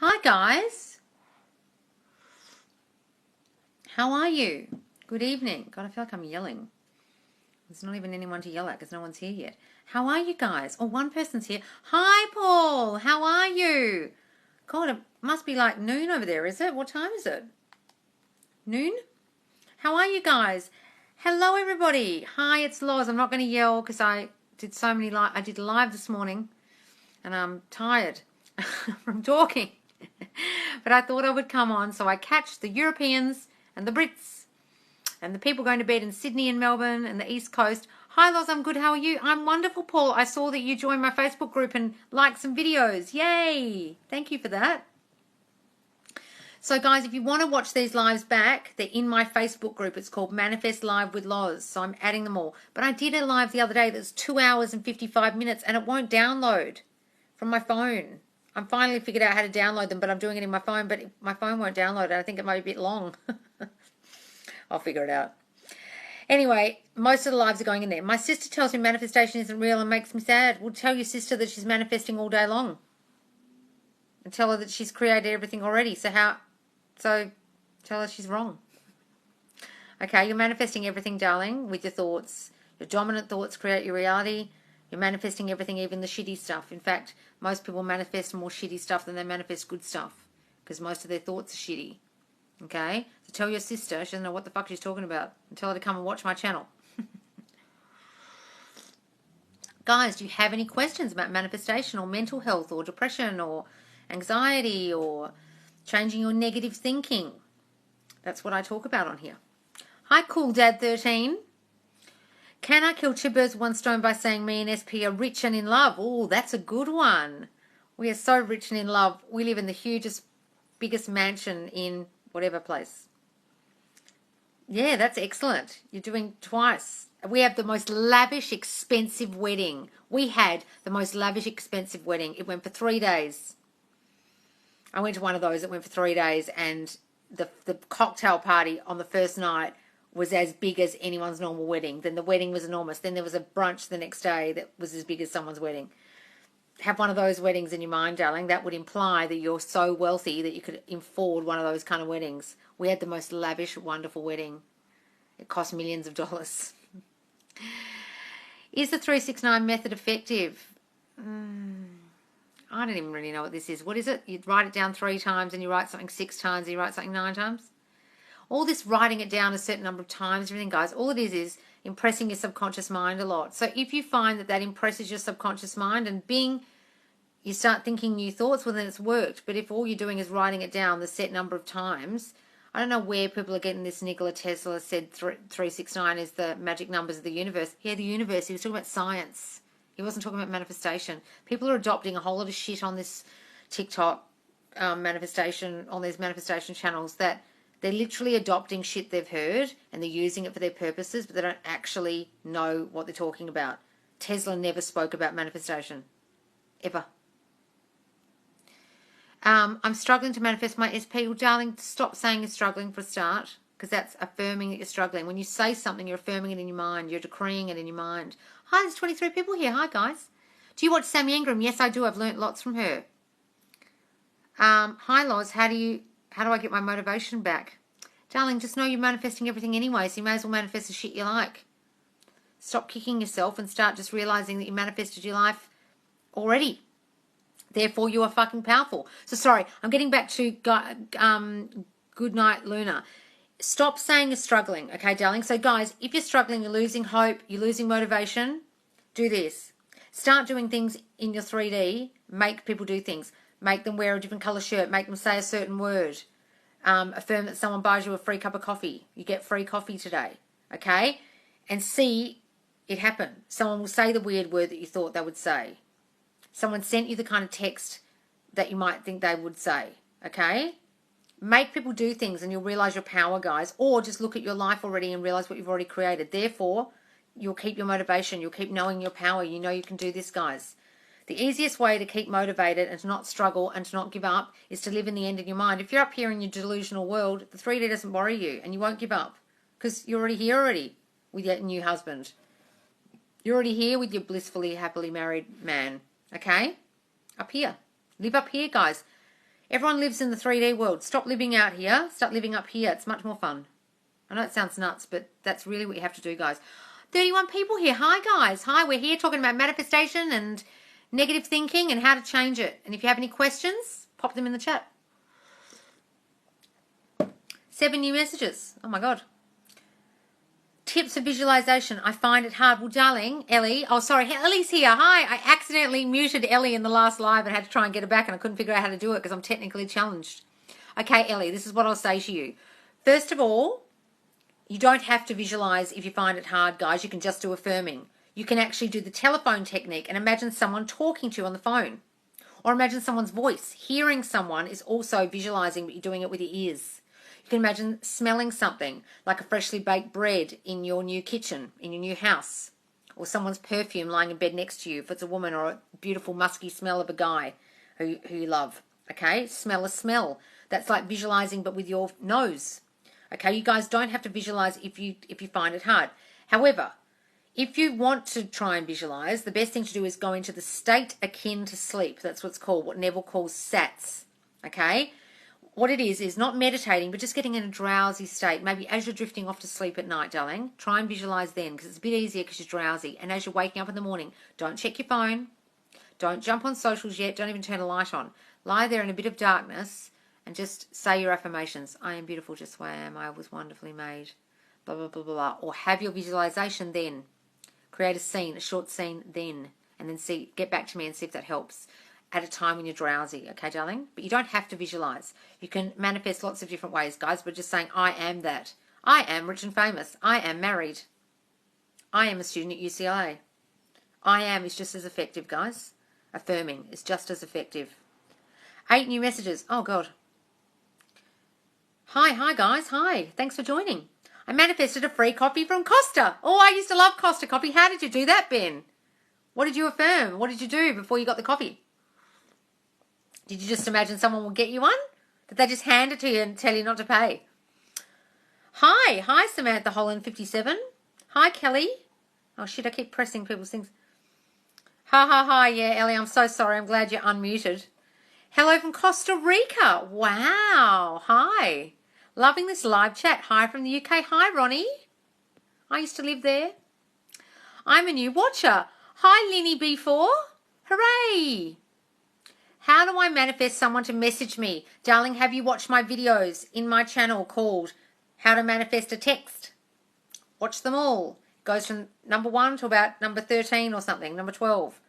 Hi guys, how are you? Good evening. God, I feel like I'm yelling. There's not even anyone to yell at because no one's here yet. How are you guys? Oh, one person's here. Hi Paul, how are you? God, it must be like noon over there, is it? What time is it? Noon? How are you guys? Hello everybody. Hi, it's Loz. I'm not going to yell because I did I did live this morning and I'm tired from talking. But I thought I would come on so I catch the Europeans and the Brits and the people going to bed in Sydney and Melbourne and the East Coast. Hi Loz, I'm good. How are you? I'm wonderful, Paul. I saw that you joined my Facebook group and liked some videos. Yay! Thank you for that. So guys, if you want to watch these lives back, they're in my Facebook group. It's called Manifest Live with Loz. So I'm adding them all. But I did a live the other day that's 2 hours and 55 minutes and it won't download from my phone. I'm finally figured out how to download them, but I'm doing it in my phone, but my phone won't download it. I think it might be a bit long. I'll figure it out. Anyway, most of the lives are going in there. My sister tells me manifestation isn't real and makes me sad. Well, tell your sister that she's manifesting all day long. And tell her that she's created everything already. So tell her she's wrong. Okay, you're manifesting everything, darling, with your thoughts. Your dominant thoughts create your reality. You're manifesting everything, even the shitty stuff. In fact, most people manifest more shitty stuff than they manifest good stuff because most of their thoughts are shitty. Okay? So tell your sister, she doesn't know what the fuck she's talking about, and tell her to come and watch my channel. Guys, do you have any questions about manifestation or mental health or depression or anxiety or changing your negative thinking? That's what I talk about on here. Hi, Cool Dad 13. Can I kill two birds with one stone by saying me and SP are rich and in love? Oh, that's a good one. We are so rich and in love. We live in the hugest, biggest mansion in whatever place. Yeah, that's excellent. You're doing twice. We have the most lavish, expensive wedding. We had the most lavish, expensive wedding. It went for 3 days. I went to one of those that went for 3 days, and the cocktail party on the first night was as big as anyone's normal wedding. Then the wedding was enormous. Then there was a brunch the next day that was as big as someone's wedding. Have one of those weddings in your mind, darling. That would imply that you're so wealthy that you could afford one of those kind of weddings. We had the most lavish, wonderful wedding. It cost millions of dollars. Is the 369 method effective? I don't even really know what this is. What is it? You write it down 3 times and you write something 6 times and you write something 9 times? All this writing it down a certain number of times, everything, guys, all it is impressing your subconscious mind a lot. So if you find that impresses your subconscious mind and bing, you start thinking new thoughts, well, then it's worked. But if all you're doing is writing it down the set number of times, I don't know where people are getting this. Nikola Tesla said 369 is the magic numbers of the universe. Yeah, the universe. He was talking about science. He wasn't talking about manifestation. People are adopting a whole lot of shit on this TikTok manifestation, on these manifestation channels that they're literally adopting shit they've heard and they're using it for their purposes, but they don't actually know what they're talking about. Tesla never spoke about manifestation. Ever. I'm struggling to manifest my SP. Well, darling, stop saying you're struggling for a start, because that's affirming that you're struggling. When you say something, you're affirming it in your mind. You're decreeing it in your mind. Hi, there's 23 people here. Hi, guys. Do you watch Sammy Ingram? Yes, I do. I've learnt lots from her. Hi, Loz. How do I get my motivation back? Darling, just know you're manifesting everything anyway, so you may as well manifest the shit you like. Stop kicking yourself and start just realizing that you manifested your life already. Therefore, you are fucking powerful. So, sorry, I'm getting back to Good Night, Luna. Stop saying you're struggling, okay, darling? So, guys, if you're struggling, you're losing hope, you're losing motivation, do this. Start doing things in your 3D. Make people do things. Make them wear a different colour shirt. Make them say a certain word. Affirm that someone buys you a free cup of coffee. You get free coffee today, okay? And see it happen. Someone will say the weird word that you thought they would say. Someone sent you the kind of text that you might think they would say, okay? Make people do things and you'll realise your power, guys. Or just look at your life already and realise what you've already created. Therefore, you'll keep your motivation. You'll keep knowing your power. You know you can do this, guys. The easiest way to keep motivated and to not struggle and to not give up is to live in the end in your mind. If you're up here in your delusional world, the 3D doesn't worry you and you won't give up because you're already here already with your new husband. You're already here with your blissfully, happily married man, okay? Up here. Live up here, guys. Everyone lives in the 3D world. Stop living out here. Start living up here. It's much more fun. I know it sounds nuts, but that's really what you have to do, guys. 31 people here. Hi, guys. Hi, we're here talking about manifestation and negative thinking and how to change it. And if you have any questions, pop them in the chat. 7 new messages. Oh, my God. Tips for visualization. I find it hard. Well, darling, Ellie. Oh, sorry. Ellie's here. Hi. I accidentally muted Ellie in the last live and had to try and get her back, and I couldn't figure out how to do it because I'm technically challenged. Okay, Ellie, this is what I'll say to you. First of all, you don't have to visualize if you find it hard, guys. You can just do affirming. You can actually do the telephone technique and imagine someone talking to you on the phone. Or imagine someone's voice. Hearing someone is also visualizing, but you're doing it with your ears. You can imagine smelling something like a freshly baked bread in your new kitchen, in your new house, or someone's perfume lying in bed next to you if it's a woman, or a beautiful musky smell of a guy who you love. Okay, smell a smell. That's like visualizing but with your nose. Okay, you guys don't have to visualize if you find it hard. However, if you want to try and visualize, the best thing to do is go into the state akin to sleep. That's what's called, what Neville calls SATs. Okay? What it is not meditating, but just getting in a drowsy state. Maybe as you're drifting off to sleep at night, darling, try and visualize then, because it's a bit easier because you're drowsy. And as you're waking up in the morning, don't check your phone. Don't jump on socials yet. Don't even turn a light on. Lie there in a bit of darkness and just say your affirmations. I am beautiful just the way I am. I was wonderfully made. Blah, blah, blah, blah, blah. Or have your visualization then. Create a scene, a short scene then. And then get back to me and see if that helps. At a time when you're drowsy, okay, darling? But you don't have to visualize. You can manifest lots of different ways, guys, but just saying, I am that. I am rich and famous. I am married. I am a student at UCLA. I am is just as effective, guys. Affirming is just as effective. 8 new messages. Oh, God. Hi, guys. Hi. Thanks for joining. I manifested a free copy from Costa. Oh, I used to love Costa Copy. How did you do that, Ben? What did you affirm? What did you do before you got the copy? Did you just imagine someone will get you one? Did they just hand it to you and tell you not to pay? Hi, Samantha Holland 57. Hi, Kelly. Oh, shit, I keep pressing people's things. Hi, yeah, Ellie, I'm so sorry. I'm glad you're unmuted. Hello from Costa Rica. Wow, hi. Loving this live chat. Hi from the UK. Hi, Ronnie. I used to live there. I'm a new watcher. Hi, Linny B4. Hooray. How do I manifest someone to message me? Darling, have you watched my videos in my channel called How to Manifest a Text? Watch them all. It goes from number 1 to about number 13 or something, number 12.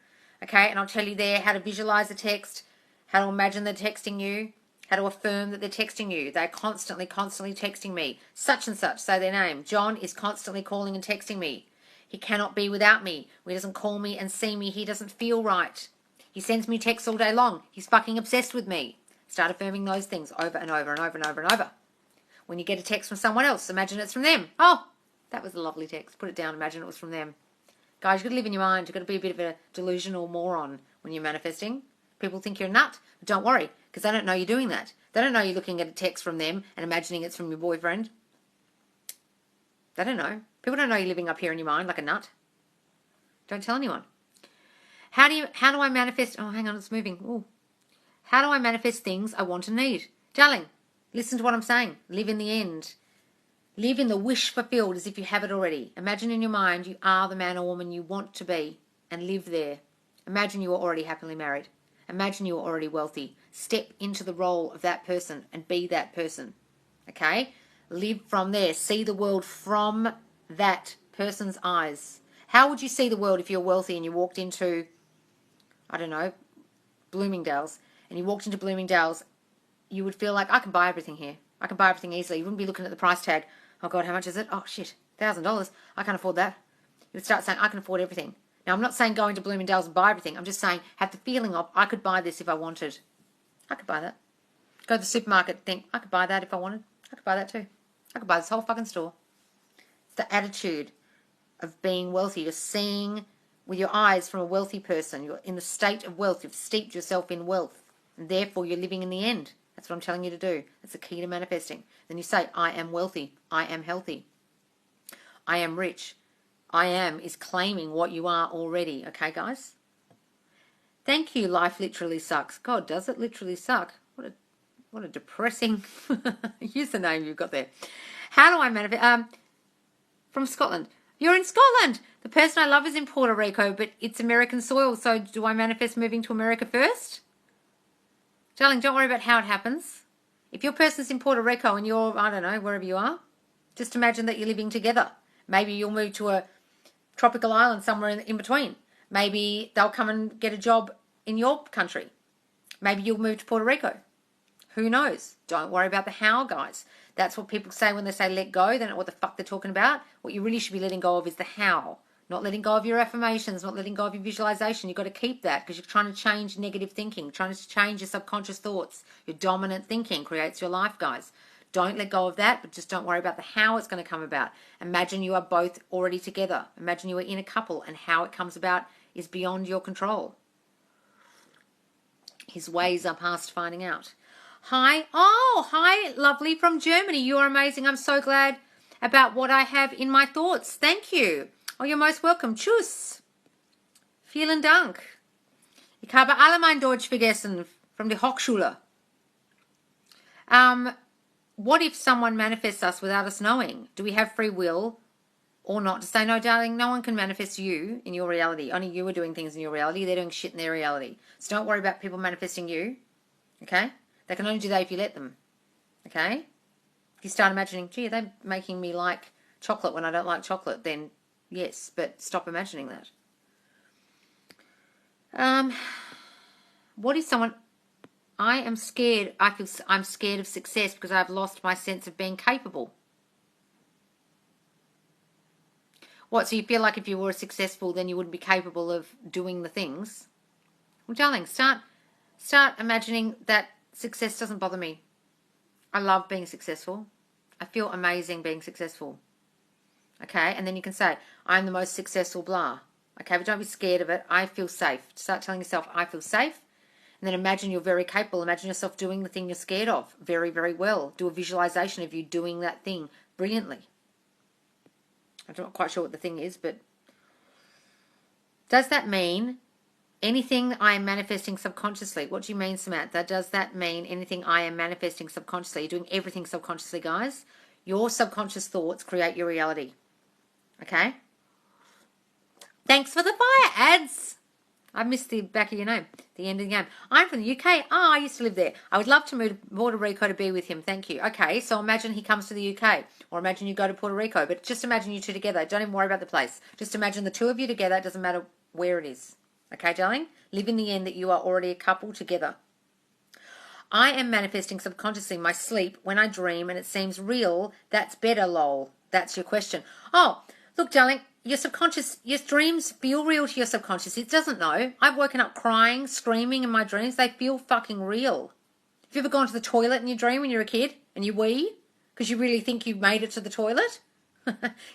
Okay, and I'll tell you there how to visualize a text, how to imagine they're texting you, how to affirm that they're texting you. They're constantly texting me. Such and such, say their name. John is constantly calling and texting me. He cannot be without me. When he doesn't call me and see me, he doesn't feel right. He sends me texts all day long. He's fucking obsessed with me. Start affirming those things over and over and over and over and over. When you get a text from someone else, imagine it's from them. Oh, that was a lovely text. Put it down, imagine it was from them. Guys, you've got to live in your mind. You've got to be a bit of a delusional moron when you're manifesting. People think you're a nut, but don't worry, because they don't know you're doing that. They don't know you're looking at a text from them and imagining it's from your boyfriend. They don't know. People don't know you're living up here in your mind like a nut. Don't tell anyone. How do I manifest? Oh, hang on, it's moving. Ooh. How do I manifest things I want and need? Darling, listen to what I'm saying. Live in the end. Live in the wish fulfilled as if you have it already. Imagine in your mind you are the man or woman you want to be and live there. Imagine you are already happily married. Imagine you are already wealthy. Step into the role of that person and be that person. Okay? Live from there. See the world from that person's eyes. How would you see the world if you're wealthy and you walked into, I don't know, Bloomingdale's, and you walked into Bloomingdale's, you would feel like, I can buy everything here. I can buy everything easily. You wouldn't be looking at the price tag. Oh, God, how much is it? Oh, shit, $1,000. I can't afford that. You would start saying, I can afford everything. Now, I'm not saying go into Bloomingdale's and buy everything. I'm just saying have the feeling of, I could buy this if I wanted. I could buy that. Go to the supermarket, think, I could buy that if I wanted. I could buy that too. I could buy this whole fucking store. It's the attitude of being wealthy. You're seeing with your eyes from a wealthy person. You're in the state of wealth. You've steeped yourself in wealth. And therefore, you're living in the end. That's what I'm telling you to do. That's the key to manifesting. Then you say, I am wealthy. I am healthy. I am rich. I am is claiming what you are already. Okay, guys? Thank you. Life literally sucks. God, does it literally suck? What a What a depressing username you've got there. How do I manifest? From Scotland. You're in Scotland. The person I love is in Puerto Rico, but it's American soil. So do I manifest moving to America first? Darling, don't worry about how it happens. If your person's in Puerto Rico and you're, I don't know, wherever you are, just imagine that you're living together. Maybe you'll move to a tropical island somewhere in between. Maybe they'll come and get a job in your country. Maybe you'll move to Puerto Rico. Who knows? Don't worry about the how, guys. That's what people say when they say let go. They don't know what the fuck they're talking about. What you really should be letting go of is the how. Not letting go of your affirmations, not letting go of your visualization. You've got to keep that because you're trying to change negative thinking, trying to change your subconscious thoughts. Your dominant thinking creates your life, guys. Don't let go of that, but just don't worry about the how it's going to come about. Imagine you are both already together. Imagine you are in a couple and how it comes about is beyond your control. His ways are past finding out. Hi. Oh, hi, lovely, from Germany. You are amazing. I'm so glad about what I have in my thoughts. Thank you. Oh, you're most welcome. Tschüss. Vielen Dank. Ich habe alle mein Deutsch vergessen from the Hochschule. What if someone manifests us without us knowing? Do we have free will or not to say, no, darling, no one can manifest you in your reality. Only you are doing things in your reality. They're doing shit in their reality. So don't worry about people manifesting you. Okay? They can only do that if you let them. Okay? If you start imagining, gee, are they making me like chocolate when I don't like chocolate? Then yes, but stop imagining that. What if someone... I am scared. I'm scared of success because I've lost my sense of being capable. What, so you feel like if you were successful, then you wouldn't be capable of doing the things? Well, darling, start imagining that success doesn't bother me. I love being successful. I feel amazing being successful. Okay, and then you can say, I'm the most successful blah. Okay, but don't be scared of it. I feel safe. Start telling yourself, I feel safe. And then imagine you're very capable. Imagine yourself doing the thing you're scared of very, very well. Do a visualization of you doing that thing brilliantly. I'm not quite sure what the thing is, but does that mean anything I am manifesting subconsciously? What do you mean, Samantha? Does that mean anything I am manifesting subconsciously? You're doing everything subconsciously, guys. Your subconscious thoughts create your reality. Okay? Thanks for the fire ads. I missed the back of your name, the end of the game. I'm from the UK. Oh, I used to live there. I would love to move to Puerto Rico to be with him. Thank you. Okay, so imagine he comes to the UK. Or imagine you go to Puerto Rico. But just imagine you two together. Don't even worry about the place. Just imagine the two of you together. It doesn't matter where it is. Okay, darling? Live in the end that you are already a couple together. I am manifesting subconsciously my sleep when I dream and it seems real. That's better, lol. That's your question. Oh, look, darling. Your subconscious, your dreams feel real to your subconscious. It doesn't know. I've woken up crying, screaming in my dreams. They feel fucking real. Have you ever gone to the toilet in your dream when you're a kid and you wee because you really think you've made it to the toilet?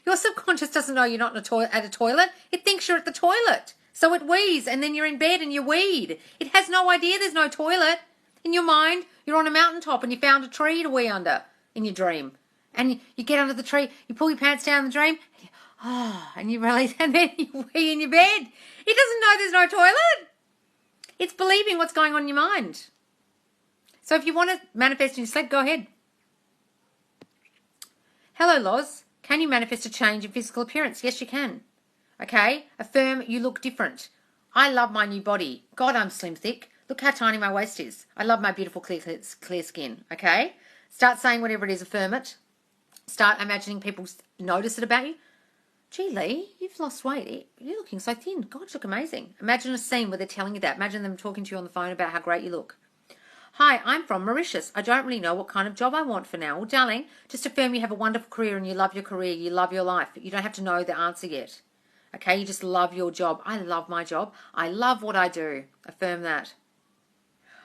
Your subconscious doesn't know you're not at a toilet. It thinks you're at the toilet. So it wees and then you're in bed and you weed. It has no idea there's no toilet. In your mind, you're on a mountaintop and you found a tree to wee under in your dream. And you get under the tree, you pull your pants down in the dream, and you realize, and then you wee in your bed. It doesn't know there's no toilet. It's believing what's going on in your mind. So if you want to manifest in your sleep, go ahead. Hello, Loz. Can you manifest a change in physical appearance? Yes, you can. Okay? Affirm you look different. I love my new body. God, I'm slim thick. Look how tiny my waist is. I love my beautiful clear skin. Okay? Start saying whatever it is. Affirm it. Start imagining people notice it about you. Gee, Lee, you've lost weight. You're looking so thin. God, you look amazing. Imagine a scene where they're telling you that. Imagine them talking to you on the phone about how great you look. Hi, I'm from Mauritius. I don't really know what kind of job I want for now. Well, darling, just affirm you have a wonderful career and you love your career. You love your life. You don't have to know the answer yet. Okay, you just love your job. I love my job. I love what I do. Affirm that.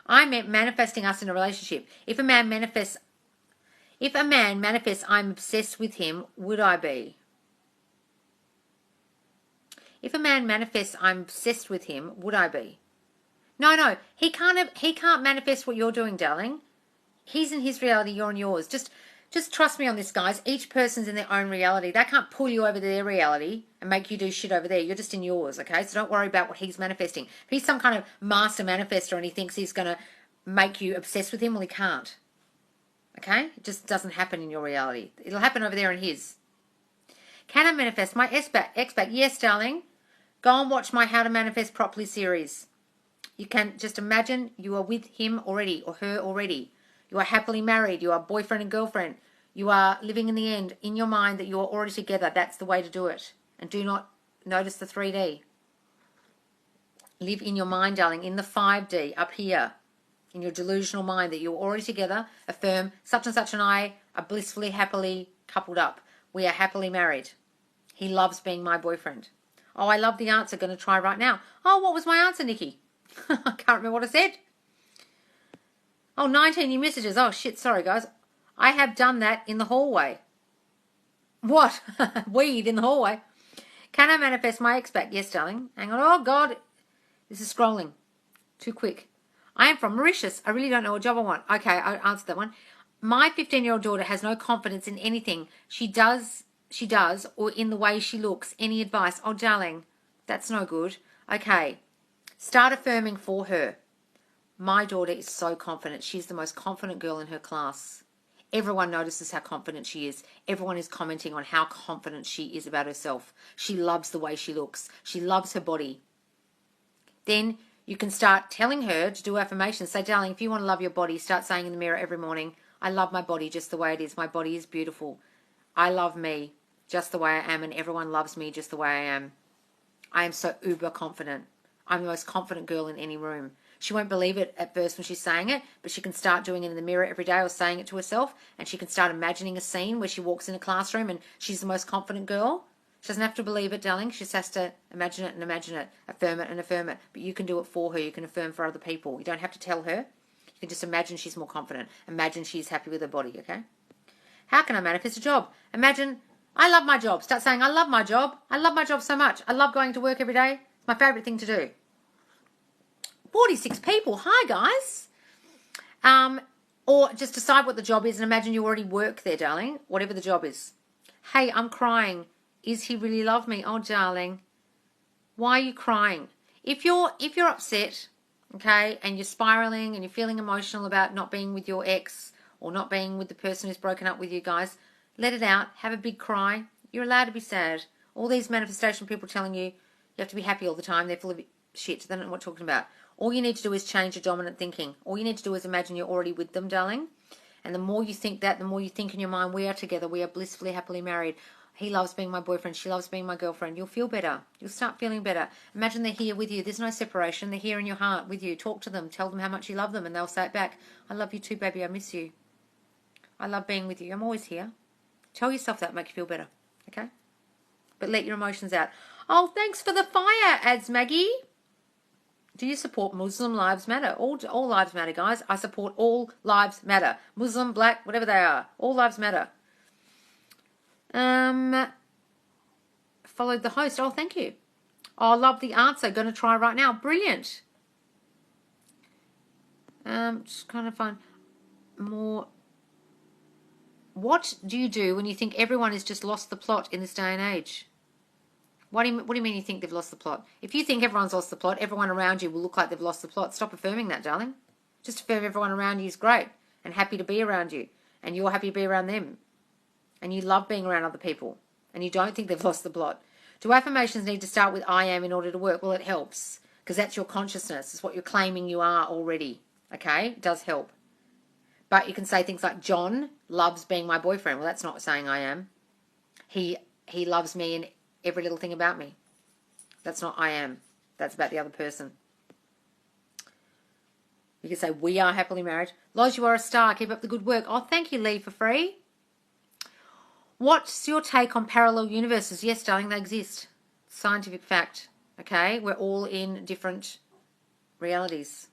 I'm manifesting us in a relationship. If a man manifests I'm obsessed with him, would I be? If a man manifests I'm obsessed with him, would I be? No, he can't manifest what you're doing, darling. He's in his reality, you're in yours. Just trust me on this, guys. Each person's in their own reality. They can't pull you over to their reality and make you do shit over there. You're just in yours, okay? So don't worry about what he's manifesting. If he's some kind of master manifester and he thinks he's going to make you obsessed with him, well, he can't. Okay? It just doesn't happen in your reality. It'll happen over there in his. Can I manifest my ex-back? Yes, darling. Go and watch my How to Manifest Properly series. You can just imagine you are with him already or her already. You are happily married. You are boyfriend and girlfriend. You are living in the end in your mind that you are already together. That's the way to do it. And do not notice the 3D. Live in your mind, darling, in the 5D up here. In your delusional mind that you're already together. Affirm such and such and I are blissfully, happily coupled up. We are happily married. He loves being my boyfriend. Oh, I love the answer. Going to try right now. Oh, what was my answer, Nikki? I can't remember what I said. Oh, 19 new messages. Oh, shit. Sorry, guys. I have done that in the hallway. What? Weed in the hallway. Can I manifest my ex back? Yes, darling. Hang on. Oh, God. This is scrolling. Too quick. I am from Mauritius. I really don't know what job I want. Okay, I answered that one. My 15-year-old daughter has no confidence in anything. She does, or in the way she looks. Any advice? Oh, darling, that's no good. Okay, start affirming for her. My daughter is so confident. She's the most confident girl in her class. Everyone notices how confident she is. Everyone is commenting on how confident she is about herself. She loves the way she looks. She loves her body. Then you can start telling her to do affirmations. Say, darling, if you want to love your body, start saying in the mirror every morning, I love my body just the way it is. My body is beautiful. I love me just the way I am, and everyone loves me just the way I am. I am so uber confident. I'm the most confident girl in any room. She won't believe it at first when she's saying it, but she can start doing it in the mirror every day or saying it to herself, and she can start imagining a scene where she walks in a classroom and she's the most confident girl. She doesn't have to believe it, darling. She just has to imagine it, affirm it and affirm it. But you can do it for her. You can affirm for other people. You don't have to tell her. You can just imagine she's more confident. Imagine she's happy with her body, okay? How can I manifest a job? Imagine, I love my job. Start saying, I love my job. I love my job so much. I love going to work every day. It's my favourite thing to do. 46 people. Hi, guys. Or just decide what the job is and imagine you already work there, darling, whatever the job is. Hey, I'm crying. Is he really love me? Oh, darling. Why are you crying? If you're upset, okay, and you're spiraling and you're feeling emotional about not being with your ex or not being with the person who's broken up with you, guys, let it out. Have a big cry. You're allowed to be sad. All these manifestation people telling you have to be happy all the time, they're full of shit. They don't know what you're talking about. All you need to do is change your dominant thinking. All you need to do is imagine you're already with them, darling. And the more you think that, the more you think in your mind, we are together. We are blissfully, happily married. He loves being my boyfriend. She loves being my girlfriend. You'll feel better. You'll start feeling better. Imagine they're here with you. There's no separation. They're here in your heart with you. Talk to them. Tell them how much you love them. And they'll say it back. I love you too, baby. I miss you. I love being with you. I'm always here. Tell yourself that. Make you feel better. Okay? But let your emotions out. Oh, thanks for the fire, adds Maggie. Do you support Muslim Lives Matter? All lives matter, guys. I support all lives matter. Muslim, black, whatever they are. All lives matter. Followed the host. Oh, thank you. Oh, I love the answer. Going to try right now. Brilliant. Just kind of find more. What do you do when you think everyone has just lost the plot in this day and age? What do you mean you think they've lost the plot? If you think everyone's lost the plot, everyone around you will look like they've lost the plot. Stop affirming that, darling. Just affirm everyone around you is great and happy to be around you. And you're happy to be around them. And you love being around other people. And you don't think they've lost the plot. Do affirmations need to start with I am in order to work? Well, it helps. Because that's your consciousness. It's what you're claiming you are already. Okay? It does help. But you can say things like, John loves being my boyfriend. Well, that's not saying I am. He loves me and every little thing about me. That's not I am. That's about the other person. You can say, we are happily married. Loz, you are a star. Keep up the good work. Oh, thank you, Lee, for free. What's your take on parallel universes? Yes, darling, they exist. Scientific fact. Okay? We're all in different realities.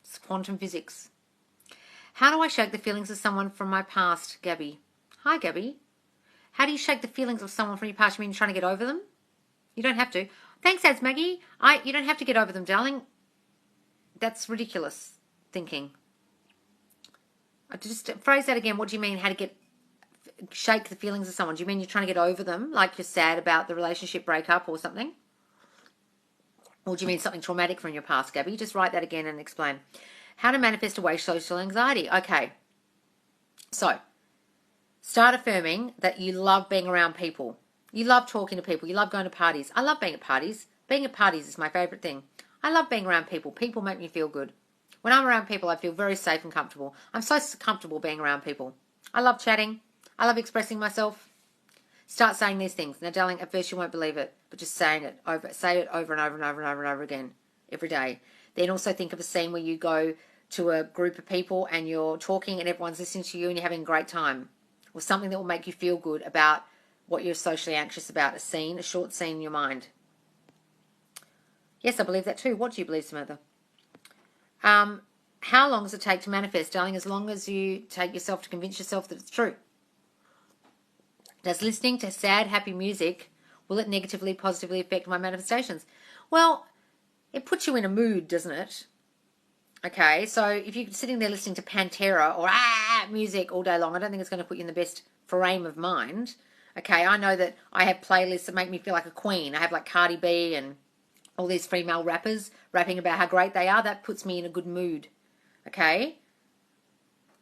It's quantum physics. How do I shake the feelings of someone from my past, Gabby? Hi, Gabby. How do you shake the feelings of someone from your past? You mean you're trying to get over them? You don't have to. Thanks, ads Maggie. You don't have to get over them, darling. That's ridiculous thinking. Just phrase that again. What do you mean? How to shake the feelings of someone? Do you mean you're trying to get over them, like you're sad about the relationship breakup or something? Or do you mean something traumatic from your past, Gabby? Just write that again and explain. How to manifest away social anxiety. Okay. So, start affirming that you love being around people. You love talking to people. You love going to parties. I love being at parties. Being at parties is my favourite thing. I love being around people. People make me feel good. When I'm around people, I feel very safe and comfortable. I'm so comfortable being around people. I love chatting. I love expressing myself. Start saying these things. Now, darling, at first you won't believe it, but just saying it over. Say it over and over and over and over and over again every day. Then also think of a scene where you go to a group of people and you're talking and everyone's listening to you and you're having a great time. Or something that will make you feel good about what you're socially anxious about. A scene, a short scene in your mind. Yes, I believe that too. What do you believe, Samantha? How long does it take to manifest, darling? As long as you take yourself to convince yourself that it's true. Does listening to sad, happy music, will it negatively, positively affect my manifestations? Well, it puts you in a mood, doesn't it? Okay, so if you're sitting there listening to Pantera or music all day long, I don't think it's going to put you in the best frame of mind. Okay, I know that I have playlists that make me feel like a queen. I have like Cardi B and all these female rappers rapping about how great they are. That puts me in a good mood. Okay?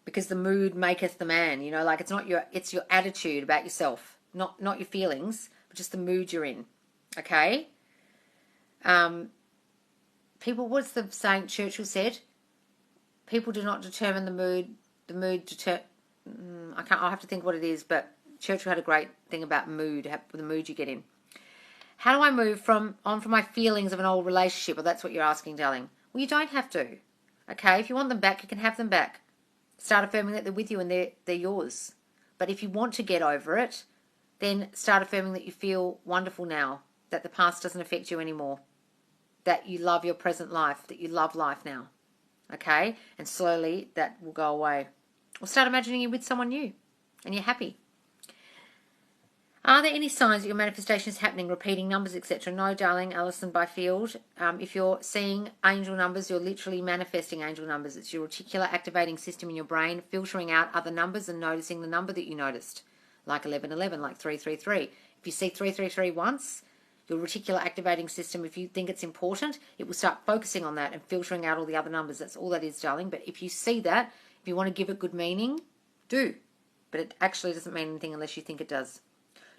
Because the mood maketh the man, you know, like it's your attitude about yourself, not your feelings, but just the mood you're in. Okay? People, what's the saying Churchill said? People do not determine the mood. The mood I'll have to think what it is, but Churchill had a great thing about mood, the mood you get in. How do I move from my feelings of an old relationship? Well, that's what you're asking, darling. Well, you don't have to. Okay? If you want them back, you can have them back. Start affirming that they're with you and they're yours. But if you want to get over it, then start affirming that you feel wonderful now, that the past doesn't affect you anymore, that you love your present life, that you love life now. Okay? And slowly that will go away. Or start imagining you're with someone new and you're happy. Are there any signs that your manifestation is happening, repeating numbers, etc.? No, darling, Alison Byfield. If you're seeing angel numbers, you're literally manifesting angel numbers. It's your reticular activating system in your brain filtering out other numbers and noticing the number that you noticed, like 1111, like 333. If you see 333 once, your reticular activating system, if you think it's important, it will start focusing on that and filtering out all the other numbers. That's all that is, darling. But if you see that, if you want to give it good meaning, do. But it actually doesn't mean anything unless you think it does.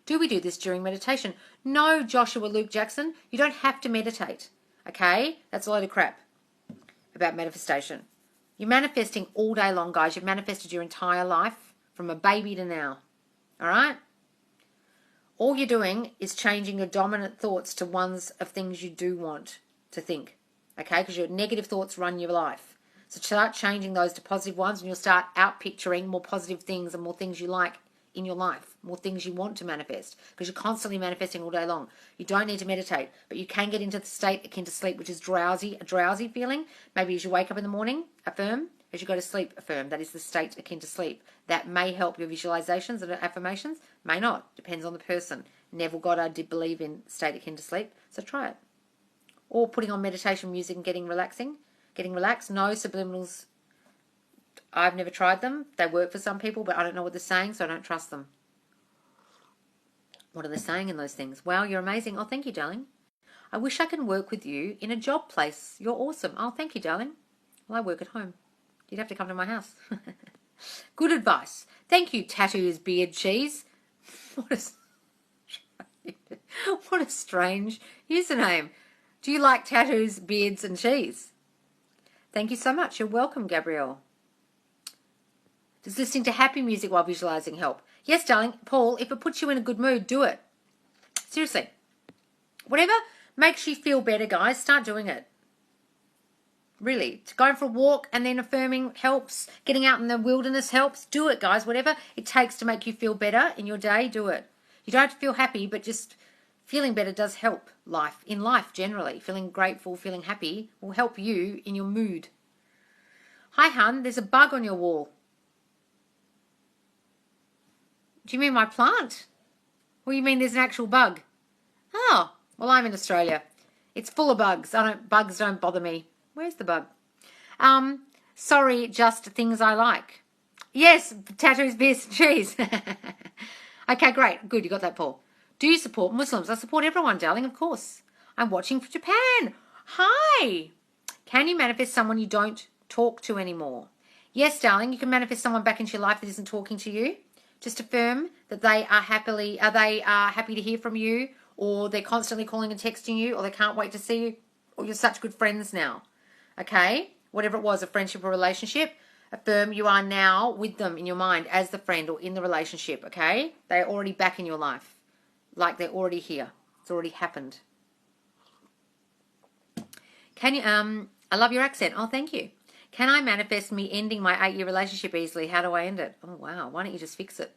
Do we do this during meditation? No, Joshua Luke Jackson. You don't have to meditate. Okay? That's a load of crap about manifestation. You're manifesting all day long, guys. You've manifested your entire life from a baby to now. All right? All you're doing is changing your dominant thoughts to ones of things you do want to think. Okay? Because your negative thoughts run your life. So start changing those to positive ones and you'll start out-picturing more positive things and more things you like in your life, more things you want to manifest, because you're constantly manifesting all day long. You don't need to meditate, but you can get into the state akin to sleep, which is drowsy, a drowsy feeling. Maybe as you wake up in the morning, affirm. As you go to sleep, affirm. That is the state akin to sleep. That may help your visualizations and affirmations, may not. Depends on the person. Neville Goddard did believe in state akin to sleep, so try it. Or putting on meditation music and getting relaxed. No, subliminals, I've never tried them. They work for some people, but I don't know what they're saying, so I don't trust them. What are they saying in those things? Wow, you're amazing. Oh, thank you, darling. I wish I could work with you in a job place. You're awesome. Oh, thank you, darling. Well, I work at home. You'd have to come to my house. Good advice. Thank you, Tattoos Beard Cheese. What a strange username. Do you like tattoos, beards, and cheese? Thank you so much. You're welcome, Gabrielle. Does listening to happy music while visualizing help? Yes, darling. Paul, if it puts you in a good mood, do it. Seriously. Whatever makes you feel better, guys, start doing it. Really. Going for a walk and then affirming helps. Getting out in the wilderness helps. Do it, guys. Whatever it takes to make you feel better in your day, do it. You don't have to feel happy, but just feeling better does help in life generally. Feeling grateful, feeling happy will help you in your mood. Hi, hun. There's a bug on your wall. Do you mean my plant? Or you mean there's an actual bug? Oh, well, I'm in Australia. It's full of bugs. Bugs don't bother me. Where's the bug? Sorry, just things I like. Yes, tattoos, beers, and cheese. Okay, great. Good, you got that, Paul. Do you support Muslims? I support everyone, darling, of course. I'm watching from Japan. Hi. Can you manifest someone you don't talk to anymore? Yes, darling, you can manifest someone back into your life that isn't talking to you. Just affirm that they are happy to hear from you, or they're constantly calling and texting you, or they can't wait to see you, or you're such good friends now. Okay? Whatever it was, a friendship or relationship, affirm you are now with them in your mind as the friend or in the relationship, okay? They're already back in your life. Like they're already here. It's already happened. Can you, I love your accent. Oh, thank you. Can I manifest me ending my 8-year relationship easily? How do I end it? Oh, wow. Why don't you just fix it?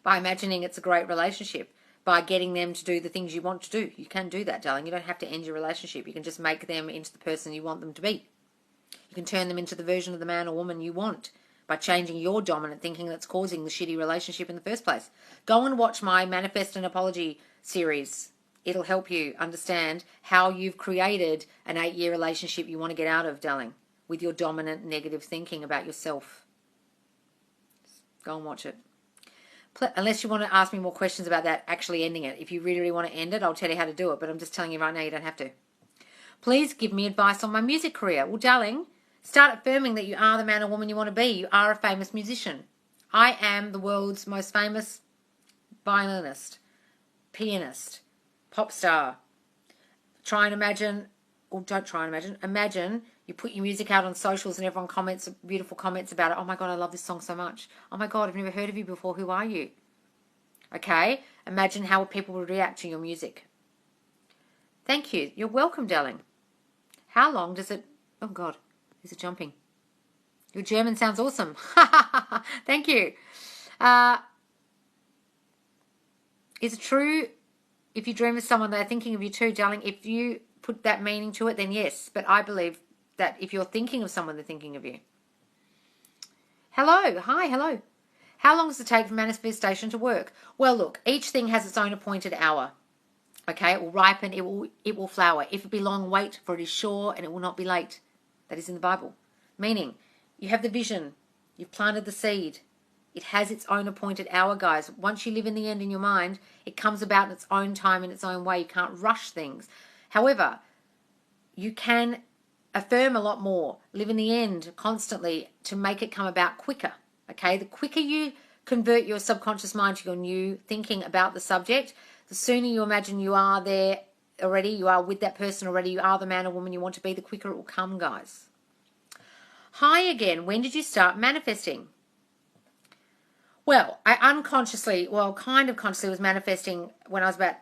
By imagining it's a great relationship. By getting them to do the things you want to do. You can do that, darling. You don't have to end your relationship. You can just make them into the person you want them to be. You can turn them into the version of the man or woman you want by changing your dominant thinking that's causing the shitty relationship in the first place. Go and watch my Manifest an Apology series. It'll help you understand how you've created an 8-year relationship you want to get out of, darling, with your dominant negative thinking about yourself. Go and watch it. Unless you want to ask me more questions about that, actually ending it. If you really, really want to end it, I'll tell you how to do it. But I'm just telling you right now, you don't have to. Please give me advice on my music career. Well, darling, start affirming that you are the man or woman you want to be. You are a famous musician. I am the world's most famous violinist, pianist, pop star. Try and imagine, or don't try and imagine, imagine you put your music out on socials and everyone comments, beautiful comments about it. Oh my God, I love this song so much. Oh my God, I've never heard of you before. Who are you? Okay, imagine how people will react to your music. Thank you. You're welcome, darling. How long does it... Oh, God. Is it jumping? Your German sounds awesome. Thank you. Is it true if you dream of someone, they're thinking of you too, darling? If you put that meaning to it, then yes. But I believe that if you're thinking of someone, they're thinking of you. Hello. Hi, hello. How long does it take for manifestation to work? Well, look, each thing has its own appointed hour. Okay, it will ripen, it will flower. If it be long, wait, for it is sure, and it will not be late. That is in the Bible. Meaning, you have the vision, you've planted the seed. It has its own appointed hour, guys. Once you live in the end in your mind, it comes about in its own time, in its own way. You can't rush things. However, you can affirm a lot more. Live in the end constantly to make it come about quicker. Okay, the quicker you convert your subconscious mind to your new thinking about the subject, the sooner you imagine you are there already, you are with that person already, you are the man or woman you want to be, the quicker it will come, guys. Hi again. When did you start manifesting? Well, I kind of consciously was manifesting when I was about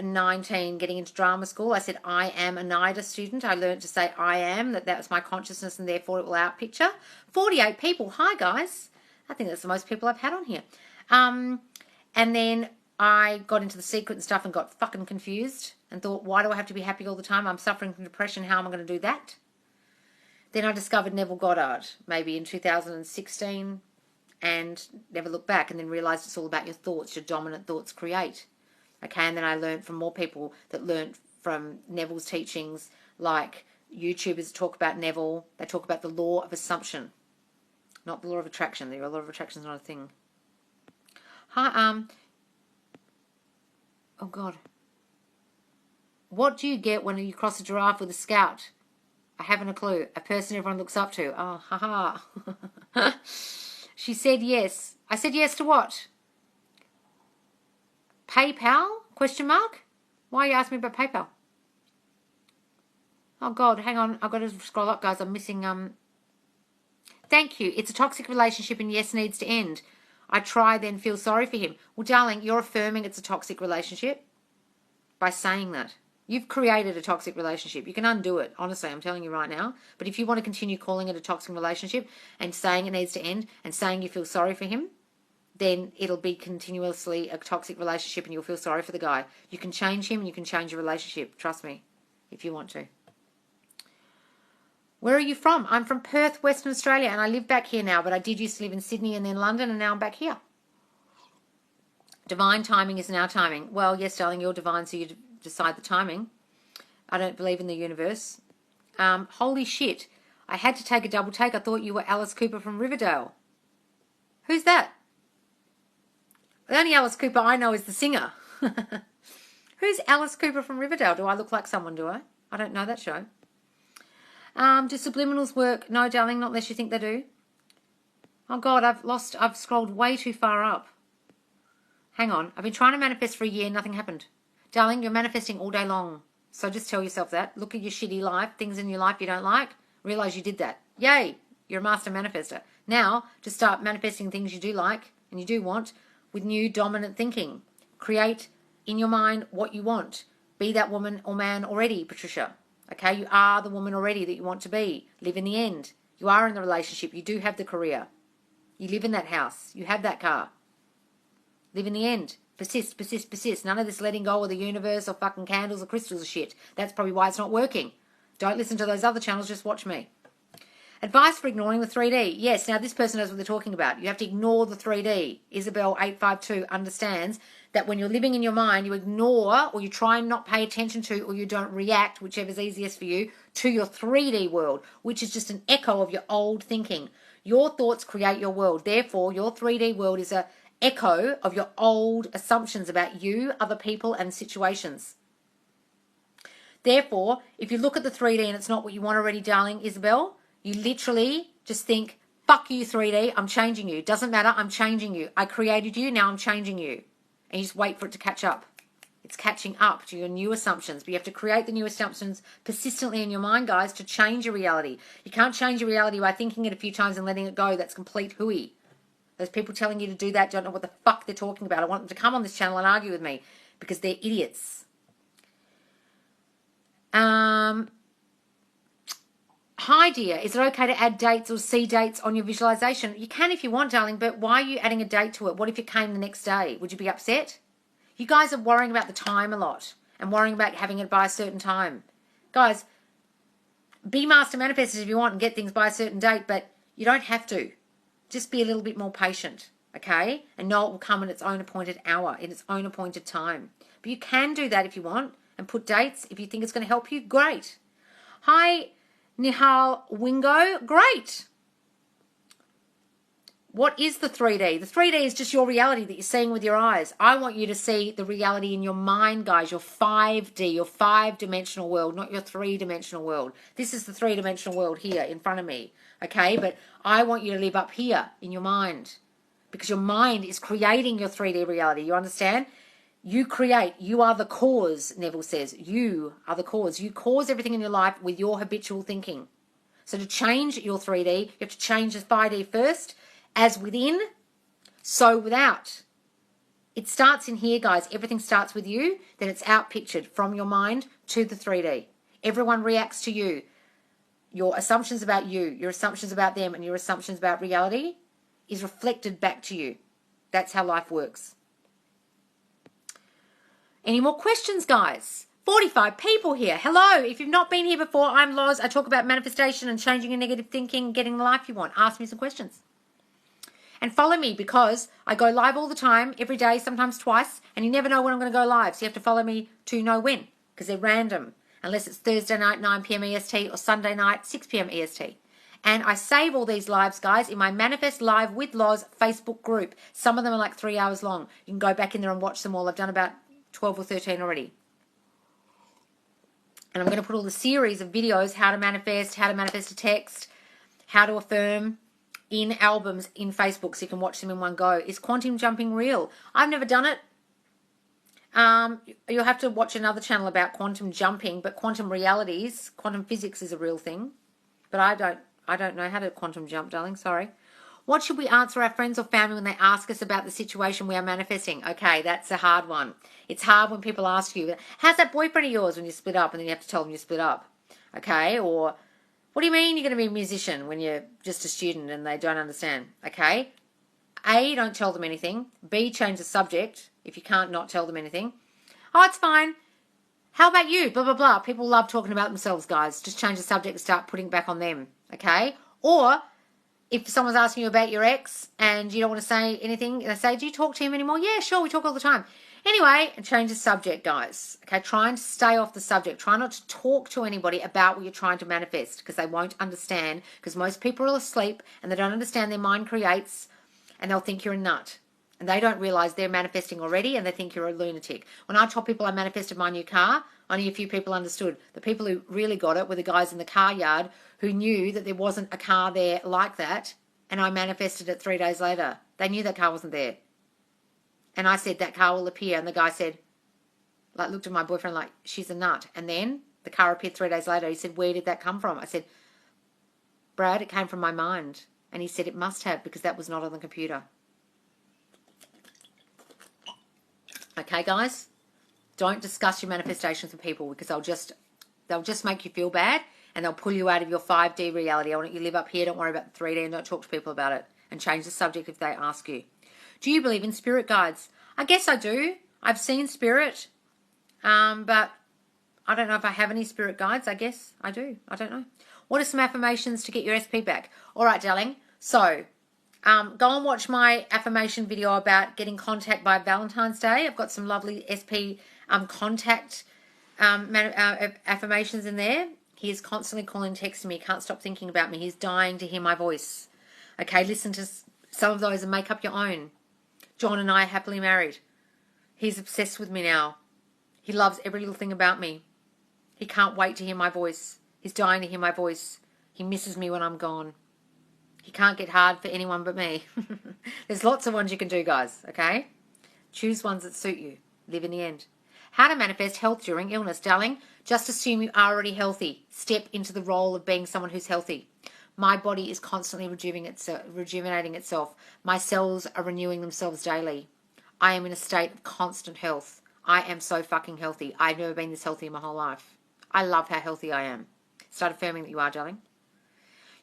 19, getting into drama school. I said, I am a NIDA student. I learned to say I am, that was my consciousness and therefore it will outpicture. 48 people. Hi, guys. I think that's the most people I've had on here. And then I got into the secret and stuff and got fucking confused and thought, why do I have to be happy all the time? I'm suffering from depression. How am I going to do that? Then I discovered Neville Goddard maybe in 2016 and never looked back, and then realized it's all about your thoughts. Your dominant thoughts create. Okay, and then I learned from more people that learned from Neville's teachings, like YouTubers talk about Neville. They talk about the law of assumption, not the law of attraction. The law of attraction is not a thing. Hi, oh, God. What do you get when you cross a giraffe with a scout? I haven't a clue. A person everyone looks up to. Oh, haha. She said yes. I said yes to what? PayPal? Question mark? Why are you asking me about PayPal? Oh, God. Hang on. I've got to scroll up, guys. I'm missing... Thank you. It's a toxic relationship and yes, needs to end. I try, then feel sorry for him. Well, darling, you're affirming it's a toxic relationship by saying that. You've created a toxic relationship. You can undo it. Honestly, I'm telling you right now. But if you want to continue calling it a toxic relationship and saying it needs to end and saying you feel sorry for him, then it'll be continuously a toxic relationship and you'll feel sorry for the guy. You can change him and you can change your relationship. Trust me, if you want to. Where are you from? I'm from Perth, Western Australia, and I live back here now, but I did used to live in Sydney and then London, and now I'm back here. Divine timing is now timing. Well, yes, darling, you're divine, so you decide the timing. I don't believe in the universe. Holy shit. I had to take a double take. I thought you were Alice Cooper from Riverdale. Who's that? The only Alice Cooper I know is the singer. Who's Alice Cooper from Riverdale? Do I look like someone, do I? I don't know that show. Do subliminals work? No, darling, not unless you think they do. Oh, God, I've scrolled way too far up. Hang on. I've been trying to manifest for a year. Nothing happened. Darling, you're manifesting all day long. So just tell yourself that. Look at your shitty life, things in your life you don't like. Realize you did that. Yay, you're a master manifester. Now, just start manifesting things you do like and you do want with new dominant thinking. Create in your mind what you want. Be that woman or man already, Patricia. Okay, you are the woman already that you want to be. Live in the end. You are in the relationship. You do have the career. You live in that house. You have that car. Live in the end. Persist, persist, persist. None of this letting go of the universe or fucking candles or crystals or shit. That's probably why it's not working. Don't listen to those other channels. Just watch me. Advice for ignoring the 3D. Yes, now this person knows what they're talking about. You have to ignore the 3D. Isabel 852 understands that when you're living in your mind, you ignore or you try and not pay attention to or you don't react, whichever's easiest for you, to your 3D world, which is just an echo of your old thinking. Your thoughts create your world. Therefore, your 3D world is an echo of your old assumptions about you, other people, and situations. Therefore, if you look at the 3D and it's not what you want already, darling Isabel, you literally just think, fuck you 3D, I'm changing you. Doesn't matter, I'm changing you. I created you, now I'm changing you. And you just wait for it to catch up. It's catching up to your new assumptions. But you have to create the new assumptions persistently in your mind, guys, to change your reality. You can't change your reality by thinking it a few times and letting it go. That's complete hooey. Those people telling you to do that don't know what the fuck they're talking about. I want them to come on this channel and argue with me because they're idiots. Hi, dear. Is it okay to add dates or see dates on your visualization? You can if you want, darling, but why are you adding a date to it? What if it came the next day? Would you be upset? You guys are worrying about the time a lot and worrying about having it by a certain time. Guys, be master manifestors if you want and get things by a certain date, but you don't have to. Just be a little bit more patient, okay? And know it will come in its own appointed hour, in its own appointed time. But you can do that if you want and put dates. If you think it's going to help you, great. Hi, Nihal Wingo. Great. What is the 3D? The 3D is just your reality that you're seeing with your eyes. I want you to see the reality in your mind, guys, your 5D, your 5-dimensional world, not your 3-dimensional world. This is the 3-dimensional world here in front of me, okay? But I want you to live up here in your mind because your mind is creating your 3D reality. You understand? You create. You are the cause, Neville says. You are the cause. You cause everything in your life with your habitual thinking. So to change your 3D, you have to change the 5D first. As within, so without. It starts in here, guys. Everything starts with you, then it's out pictured from your mind to the 3D. Everyone reacts to you. Your assumptions about you, your assumptions about them, and your assumptions about reality is reflected back to you. That's how life works. Any more questions, guys? 45 people here. Hello. If you've not been here before, I'm Loz. I talk about manifestation and changing your negative thinking, getting the life you want. Ask me some questions. And follow me because I go live all the time, every day, sometimes twice, and you never know when I'm going to go live. So you have to follow me to know when because they're random, unless it's Thursday night, 9 p.m. EST or Sunday night, 6 p.m. EST. And I save all these lives, guys, in my Manifest Live with Loz Facebook group. Some of them are like 3 hours long. You can go back in there and watch them all. I've done about 12 or 13 already. And I'm going to put all the series of videos, how to manifest a text, how to affirm, in albums in Facebook so you can watch them in one go. Is quantum jumping real? I've never done it. You'll have to watch another channel about quantum jumping, but quantum realities, quantum physics is a real thing. But I don't know how to quantum jump, darling. Sorry. What should we answer our friends or family when they ask us about the situation we are manifesting? Okay, that's a hard one. It's hard when people ask you, how's that boyfriend of yours when you split up? And then you have to tell them you split up. Okay, or what do you mean you're going to be a musician when you're just a student and they don't understand? Okay. A, don't tell them anything. B, change the subject if you can't not tell them anything. Oh, it's fine. How about you? Blah, blah, blah. People love talking about themselves, guys. Just change the subject and start putting it back on them. Okay. Or if someone's asking you about your ex and you don't want to say anything, they say, do you talk to him anymore? Yeah, sure. We talk all the time. Anyway, change the subject, guys. Okay, try and stay off the subject. Try not to talk to anybody about what you're trying to manifest because they won't understand because most people are asleep and they don't understand their mind creates and they'll think you're a nut. And they don't realize they're manifesting already and they think you're a lunatic. When I tell people I manifested my new car, Only a few people understood. The people who really got it were the guys in the car yard who knew that there wasn't a car there like that, and I manifested it 3 days later. They knew that car wasn't there. And I said, that car will appear. And the guy said, like, looked at my boyfriend like, she's a nut. And then the car appeared 3 days later. He said, where did that come from? I said, Brad, it came from my mind. And he said, it must have, because that was not on the computer. Okay, guys? Don't discuss your manifestations with people, because they'll just make you feel bad, and they'll pull you out of your 5D reality. I want you to live up here. Don't worry about the 3D, and don't talk to people about it. And change the subject if they ask you. Do you believe in spirit guides? I guess I do. I've seen spirit, but I don't know if I have any spirit guides. I guess I do. I don't know. What are some affirmations to get your SP back? All right, darling. So go and watch my affirmation video about getting contact by Valentine's Day. I've got some lovely SP contact affirmations in there. He is constantly calling, texting me. Can't stop thinking about me. He's dying to hear my voice. Okay, listen to some of those and make up your own. John and I are happily married. He's obsessed with me now. He loves every little thing about me. He can't wait to hear my voice. He's dying to hear my voice. He misses me when I'm gone. He can't get hard for anyone but me. There's lots of ones you can do, guys, okay? Choose ones that suit you. Live in the end. How to manifest health during illness. Darling, just assume you are already healthy. Step into the role of being someone who's healthy. My body is constantly rejuvenating itself. My cells are renewing themselves daily. I am in a state of constant health. I am so fucking healthy. I've never been this healthy in my whole life. I love how healthy I am. Start affirming that you are, darling.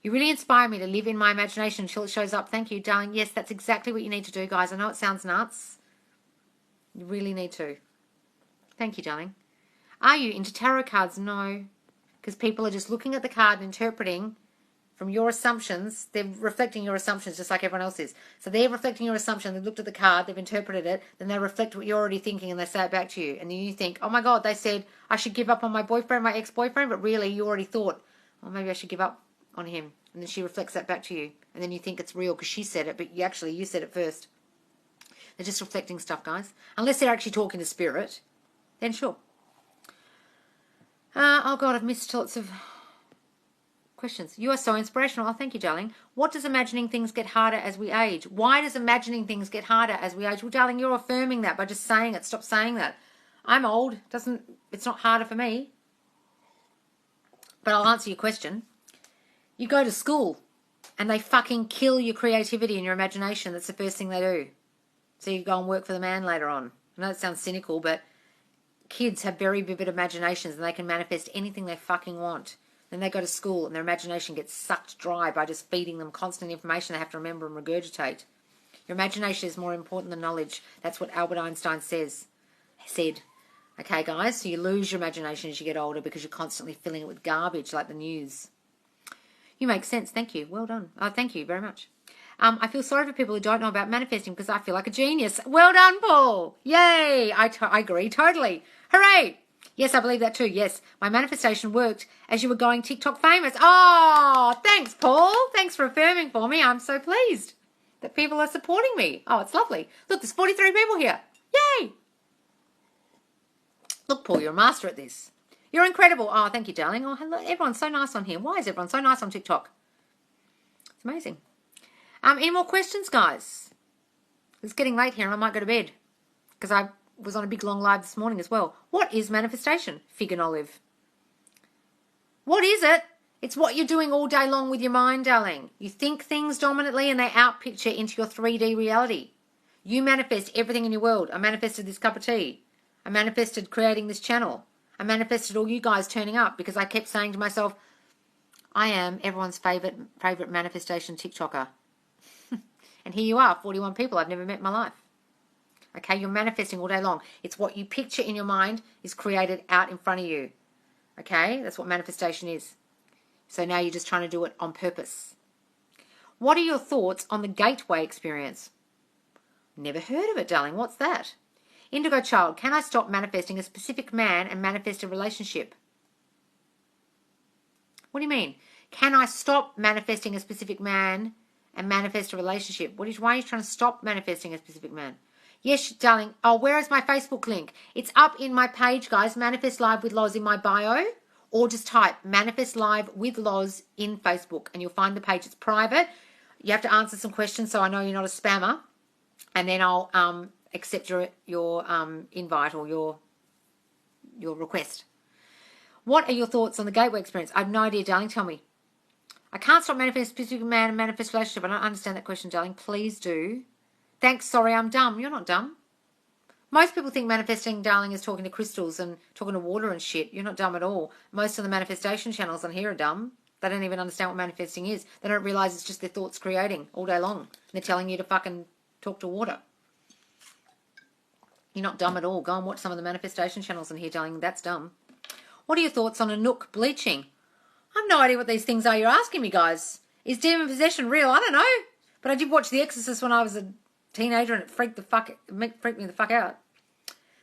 You really inspire me to live in my imagination until it shows up. Thank you, darling. Yes, that's exactly what you need to do, guys. I know it sounds nuts. You really need to. Thank you, darling. Are you into tarot cards? No. Because people are just looking at the card and interpreting from your assumptions. They're reflecting your assumptions just like everyone else is. So they're reflecting your assumption. They've looked at the card. They've interpreted it. Then they reflect what you're already thinking and they say it back to you. And then you think, oh my God, they said I should give up on my boyfriend, my ex-boyfriend. But really you already thought, oh, maybe I should give up on him. And then she reflects that back to you. And then you think it's real because she said it. But you said it first. They're just reflecting stuff, guys. Unless they're actually talking to spirit, then sure. Oh God, I've missed lots of questions. You are so inspirational. Oh, thank you, darling. What does imagining things get harder as we age? Why does imagining things get harder as we age? Well, darling, you're affirming that by just saying it. Stop saying that. I'm old. It's not harder for me. But I'll answer your question. You go to school and they fucking kill your creativity and your imagination. That's the first thing they do. So you go and work for the man later on. I know it sounds cynical, but kids have very vivid imaginations and they can manifest anything they fucking want. Then they go to school and their imagination gets sucked dry by just feeding them constant information they have to remember and regurgitate. Your imagination is more important than knowledge. That's what Albert Einstein said. Okay, guys, so you lose your imagination as you get older because you're constantly filling it with garbage like the news. You make sense. Thank you. Well done. Oh, thank you very much. I feel sorry for people who don't know about manifesting because I feel like a genius. Well done, Paul. Yay. I agree totally. Hooray. Yes, I believe that too. Yes, my manifestation worked as you were going TikTok famous. Oh, thanks, Paul. Thanks for affirming for me. I'm so pleased that people are supporting me. Oh, it's lovely. Look, there's 43 people here. Yay. Look, Paul, you're a master at this. You're incredible. Oh, thank you, darling. Oh, hello. Everyone's so nice on here. Why is everyone so nice on TikTok? It's amazing. Any more questions, guys? It's getting late here and I might go to bed because I was on a big long live this morning as well. What is manifestation? Fig and olive. What is it? It's what you're doing all day long with your mind, darling. You think things dominantly and they outpicture into your 3D reality. You manifest everything in your world. I manifested this cup of tea. I manifested creating this channel. I manifested all you guys turning up because I kept saying to myself, I am everyone's favorite manifestation TikToker. And here you are, 41 people I've never met in my life. Okay, you're manifesting all day long. It's what you picture in your mind is created out in front of you. Okay, that's what manifestation is. So now you're just trying to do it on purpose. What are your thoughts on the gateway experience? Never heard of it, darling. What's that? Indigo child, can I stop manifesting a specific man and manifest a relationship? What do you mean? Can I stop manifesting a specific man and manifest a relationship? Why are you trying to stop manifesting a specific man? Yes, darling. Oh, where is my Facebook link? It's up in my page, guys. Manifest Live with Loz in my bio. Or just type Manifest Live with Loz in Facebook and you'll find the page. It's private. You have to answer some questions so I know you're not a spammer. And then I'll accept your invite or your request. What are your thoughts on the gateway experience? I have no idea, darling. Tell me. I can't stop manifest specific man and manifest relationship. I don't understand that question, darling. Please do. Thanks. Sorry, I'm dumb. You're not dumb. Most people think manifesting, darling, is talking to crystals and talking to water and shit. You're not dumb at all. Most of the manifestation channels on here are dumb. They don't even understand what manifesting is. They don't realise it's just their thoughts creating all day long. And they're telling you to fucking talk to water. You're not dumb at all. Go and watch some of the manifestation channels on here, darling. That's dumb. What are your thoughts on a nook bleaching? I have no idea what these things are you're asking me, guys. Is demon possession real? I don't know. But I did watch The Exorcist when I was a teenager and it freaked me the fuck out.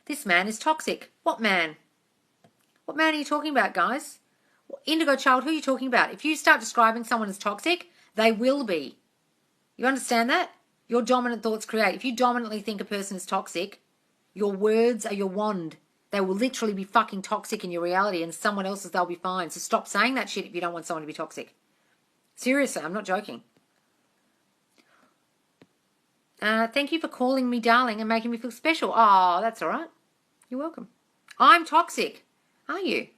This man is toxic. What man? What man are you talking about, guys? Indigo child, who are you talking about? If you start describing someone as toxic, they will be. You understand that? Your dominant thoughts create. If you dominantly think a person is toxic, your words are your wand. They will literally be fucking toxic in your reality and someone else's they'll be fine. So stop saying that shit if you don't want someone to be toxic. Seriously, I'm not joking. Thank you for calling me darling and making me feel special. Oh, that's all right. You're welcome. I'm toxic. Are you?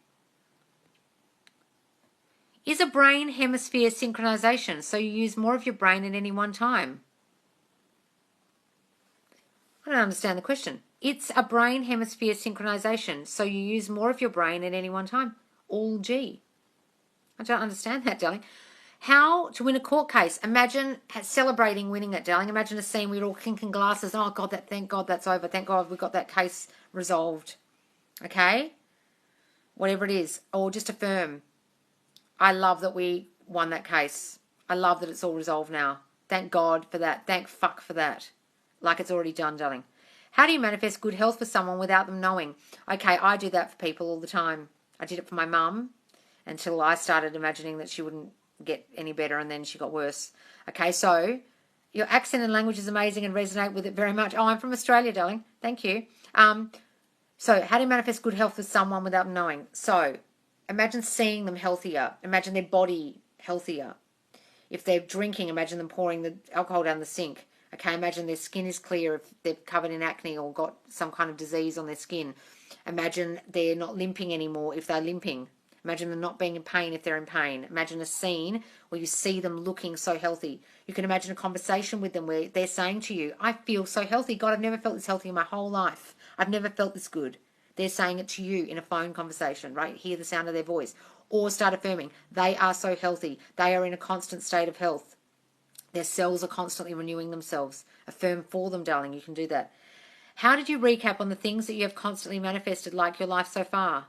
Is a brain hemisphere synchronization, so you use more of your brain at any one time? I don't understand the question. It's a brain hemisphere synchronization, so you use more of your brain at any one time. All G. I don't understand that, darling. How to win a court case. Imagine celebrating winning it, darling. Imagine a scene where you're all clinking glasses. Oh, God, thank God that's over. Thank God we got that case resolved. Okay? Whatever it is. Or just affirm. I love that we won that case. I love that it's all resolved now. Thank God for that. Thank fuck for that. Like it's already done, darling. How do you manifest good health for someone without them knowing? Okay, I do that for people all the time. I did it for my mum until I started imagining that she wouldn't get any better and then she got worse. Okay, so your accent and language is amazing and resonate with it very much. Oh, I'm from Australia, darling. Thank you. So how do you manifest good health for someone without them knowing? So imagine seeing them healthier. Imagine their body healthier. If they're drinking, imagine them pouring the alcohol down the sink. Okay, imagine their skin is clear if they're covered in acne or got some kind of disease on their skin. Imagine they're not limping anymore if they're limping. Imagine them not being in pain if they're in pain. Imagine a scene where you see them looking so healthy. You can imagine a conversation with them where they're saying to you, I feel so healthy. God, I've never felt this healthy in my whole life. I've never felt this good. They're saying it to you in a phone conversation, right? Hear the sound of their voice. Or start affirming, they are so healthy. They are in a constant state of health. Their cells are constantly renewing themselves. Affirm for them, darling. You can do that. How did you recap on the things that you have constantly manifested, like your life so far?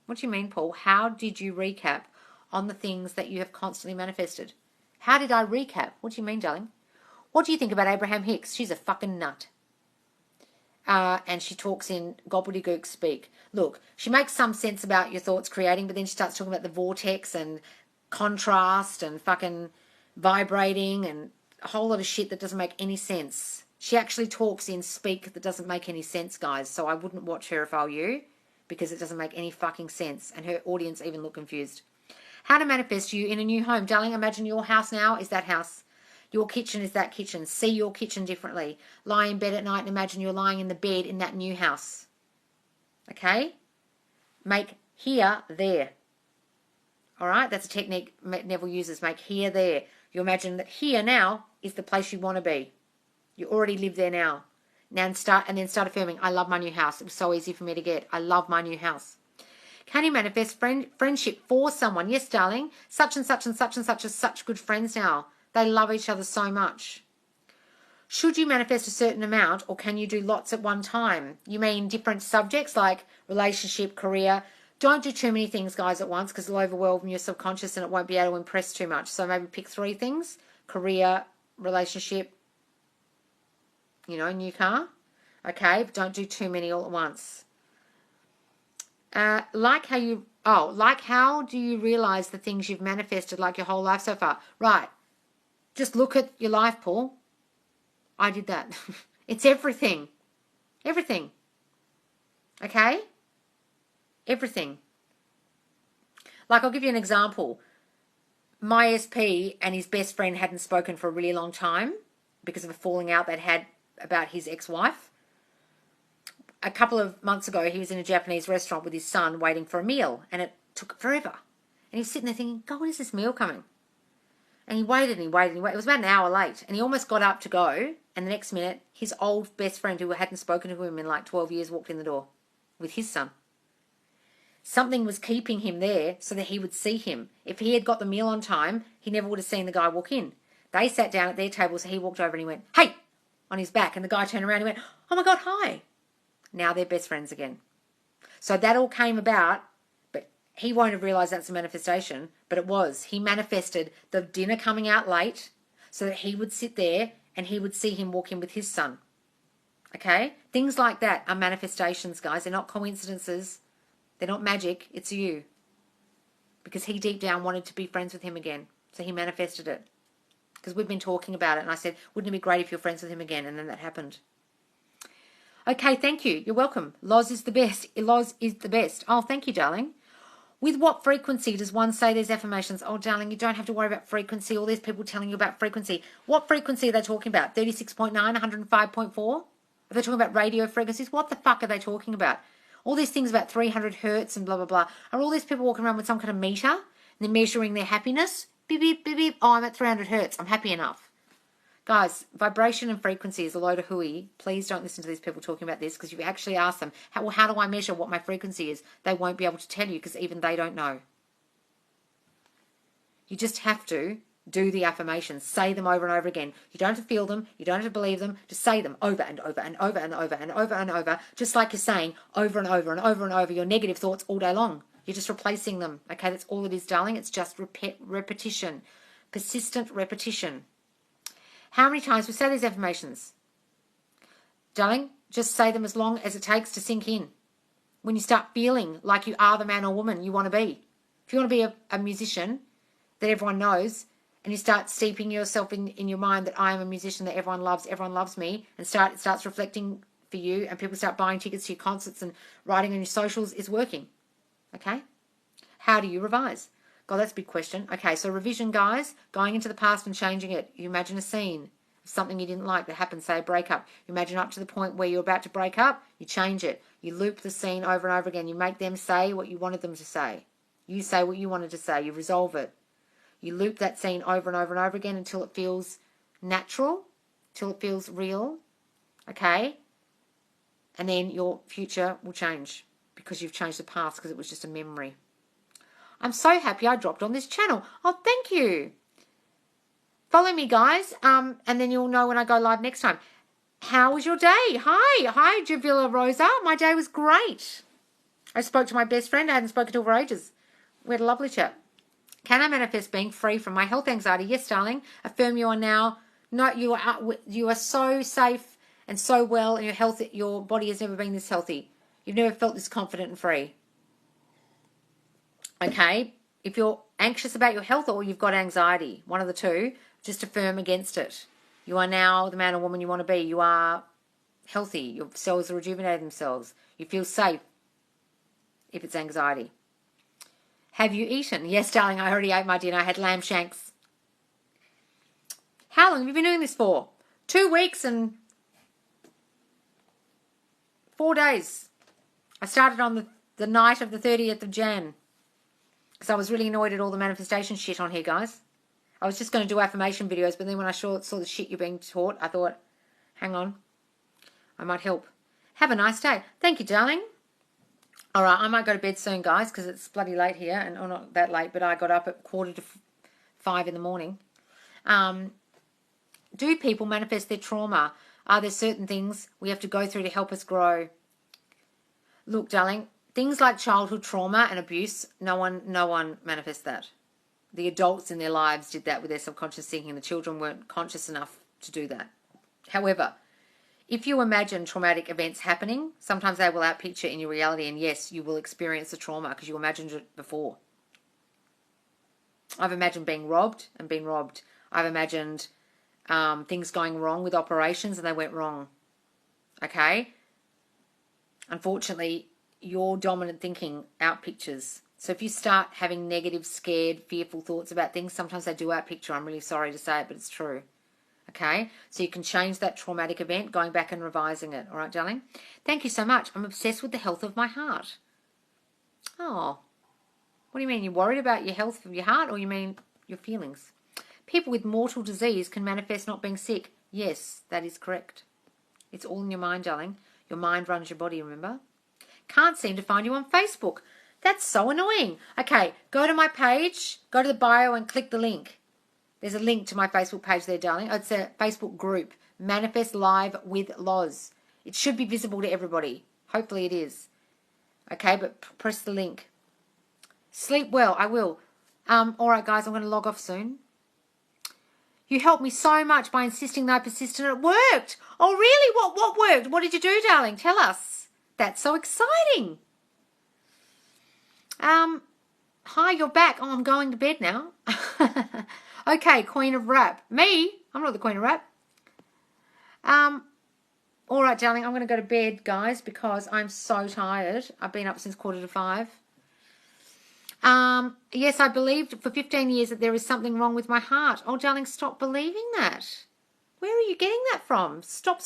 What do you mean, Paul? How did you recap on the things that you have constantly manifested? How did I recap? What do you mean, darling? What do you think about Abraham Hicks? She's a fucking nut. And she talks in gobbledygook speak. Look, she makes some sense about your thoughts creating, but then she starts talking about the vortex and contrast and fucking vibrating and a whole lot of shit that doesn't make any sense. She actually talks in speak that doesn't make any sense, guys. So I wouldn't watch her if I were you, because it doesn't make any fucking sense. And her audience even look confused. How to manifest you in a new home. Darling, imagine your house now is that house. Your kitchen is that kitchen. See your kitchen differently. Lie in bed at night and imagine you're lying in the bed in that new house. Okay? Make here, there. All right? That's a technique Neville uses. Make here, there. You imagine that here now is the place you want to be. You already live there now. Now start affirming, I love my new house. It was so easy for me to get. I love my new house. Can you manifest friendship for someone? Yes, darling. Such and such and such and such are such good friends now. They love each other so much. Should you manifest a certain amount or can you do lots at one time? You mean different subjects like relationship, career? Don't do too many things, guys, at once because it'll overwhelm your subconscious and it won't be able to impress too much. So maybe pick 3 things. Career, relationship, new car. Okay, but don't do too many all at once. How do you realize the things you've manifested like your whole life so far? Right. Just look at your life, Paul. I did that. It's everything. Everything. Okay? Everything. Like, I'll give you an example. My SP and his best friend hadn't spoken for a really long time because of a falling out they'd had about his ex-wife. A couple of months ago, he was in a Japanese restaurant with his son waiting for a meal, and it took forever. And he was sitting there thinking, God, when is this meal coming? And he waited and he waited and he waited. It was about an hour late, and he almost got up to go, and the next minute, his old best friend who hadn't spoken to him in like 12 years walked in the door with his son. Something was keeping him there so that he would see him. If he had got the meal on time, he never would have seen the guy walk in. They sat down at their table, so he walked over and he went, hey, on his back. And the guy turned around and went, oh my God, hi. Now they're best friends again. So that all came about, but he won't have realised that's a manifestation, but it was. He manifested the dinner coming out late so that he would sit there and he would see him walk in with his son. Okay? Things like that are manifestations, guys. They're not coincidences. They're not magic. It's you. Because he deep down wanted to be friends with him again. So he manifested it. Because we've been talking about it, and I said, wouldn't it be great if you're friends with him again? And then that happened. Okay, thank you. You're welcome. Loz is the best. Loz is the best. Oh, thank you, darling. With what frequency does one say these affirmations? Oh, darling, you don't have to worry about frequency. All these people telling you about frequency. What frequency are they talking about? 36.9, 105.4? Are they talking about radio frequencies? What the fuck are they talking about? All these things about 300 hertz and blah, blah, blah. Are all these people walking around with some kind of meter and they're measuring their happiness? Beep, beep, beep, beep. Oh, I'm at 300 hertz. I'm happy enough. Guys, vibration and frequency is a load of hooey. Please don't listen to these people talking about this, because you actually ask them, how do I measure what my frequency is? They won't be able to tell you, because even they don't know. You just have to do the affirmations. Say them over and over again. You don't have to feel them. You don't have to believe them. Just say them over and over and over and over and over and over, just like you're saying over and over and over and over your negative thoughts all day long. You're just replacing them. Okay, that's all it is, darling. It's just repetition. Persistent repetition. How many times we say these affirmations? Darling, just say them as long as it takes to sink in. When you start feeling like you are the man or woman you want to be. If you want to be a musician that everyone knows, and you start steeping yourself in your mind that I am a musician that everyone loves me, and it starts reflecting for you, and people start buying tickets to your concerts and writing on your socials, is working. Okay? How do you revise? God, that's a big question. Okay, so revision, guys, going into the past and changing it. You imagine a scene of something you didn't like that happened, say a breakup. You imagine up to the point where you're about to break up, you change it. You loop the scene over and over again. You make them say what you wanted them to say. You say what you wanted to say. You resolve it. You loop that scene over and over and over again until it feels natural, till it feels real, okay? And then your future will change because you've changed the past, because it was just a memory. I'm so happy I dropped on this channel. Oh, thank you. Follow me, guys, and then you'll know when I go live next time. How was your day? Hi, Javilla Rosa. My day was great. I spoke to my best friend I hadn't spoken to her for ages. We had a lovely chat. Can I manifest being free from my health anxiety? Yes, darling. Affirm you are now. No, you are so safe and so well, and your body has never been this healthy. You've never felt this confident and free. Okay, if you're anxious about your health or you've got anxiety, one of the two, just affirm against it. You are now the man or woman you want to be. You are healthy. Your cells are rejuvenated themselves. You feel safe if it's anxiety. Have you eaten? Yes, darling, I already ate my dinner. I had lamb shanks. How long have you been doing this for? 2 weeks and 4 days. I started on the night of the 30th of Jan. Because I was really annoyed at all the manifestation shit on here, guys. I was just going to do affirmation videos, but then when I saw the shit you're being taught, I thought, hang on, I might help. Have a nice day. Thank you, darling. All right, I might go to bed soon, guys, because it's bloody late here. And not that late, but I got up at 4:45 in the morning. Do people manifest their trauma? Are there certain things we have to go through to help us grow? Look, darling, things like childhood trauma and abuse, no one manifests that. The adults in their lives did that with their subconscious thinking. The children weren't conscious enough to do that. However, if you imagine traumatic events happening, sometimes they will outpicture in your reality, and yes, you will experience the trauma because you imagined it before. I've imagined being robbed and being robbed. I've imagined things going wrong with operations and they went wrong. okay? Unfortunately, your dominant thinking outpictures. So if you start having negative, scared, fearful thoughts about things, sometimes they do outpicture. I'm really sorry to say it, but it's true. Okay? So you can change that traumatic event, going back and revising it. All right, darling? Thank you so much. I'm obsessed with the health of my heart. Oh. What do you mean? You're worried about your health of your heart, or you mean your feelings? People with mortal disease can manifest not being sick. Yes, that is correct. It's all in your mind, darling. Your mind runs your body, remember? Can't seem to find you on Facebook. That's so annoying. Okay, go to my page, go to the bio and click the link. There's a link to my Facebook page there, darling. It's a Facebook group, Manifest Live with Loz. It should be visible to everybody. Hopefully it is. Okay, but press the link. Sleep well, I will. All right, guys, I'm going to log off soon. You helped me so much by insisting that I persisted, and it worked. Oh, really? What worked? What did you do, darling? Tell us. That's so exciting. Hi, you're back. Oh, I'm going to bed now. Okay, Queen of Rap. Me? I'm not the Queen of Rap. All right, darling, I'm going to go to bed, guys, because I'm so tired. I've been up since 4:45. Yes, I believed for 15 years that there is something wrong with my heart. Oh, darling, stop believing that. Where are you getting that from? Stop.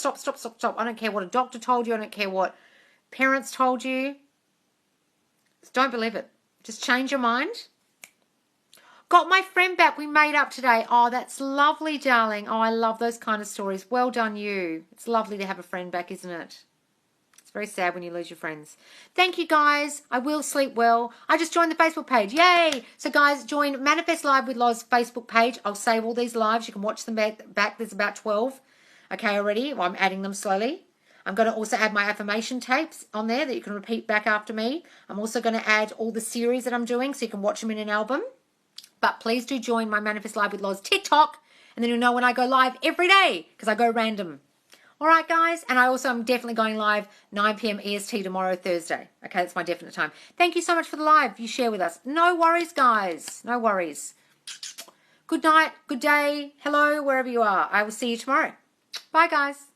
I don't care what a doctor told you. I don't care what parents told you. Just don't believe it. Just change your mind. Got my friend back. We made up today. Oh, that's lovely, darling. Oh, I love those kind of stories. Well done, you. It's lovely to have a friend back, isn't it? It's very sad when you lose your friends. Thank you, guys. I will sleep well. I just joined the Facebook page. Yay! So, guys, join Manifest Live with Loz Facebook page. I'll save all these lives. You can watch them back. There's about 12. Okay, already. Well, I'm adding them slowly. I'm going to also add my affirmation tapes on there that you can repeat back after me. I'm also going to add all the series that I'm doing so you can watch them in an album. But please do join my Manifest Live with Loz TikTok, and then you'll know when I go live every day because I go random. All right, guys. And I also am definitely going live 9 p.m. EST tomorrow, Thursday. Okay, that's my definite time. Thank you so much for the live you share with us. No worries, guys. No worries. Good night. Good day. Hello, wherever you are. I will see you tomorrow. Bye, guys.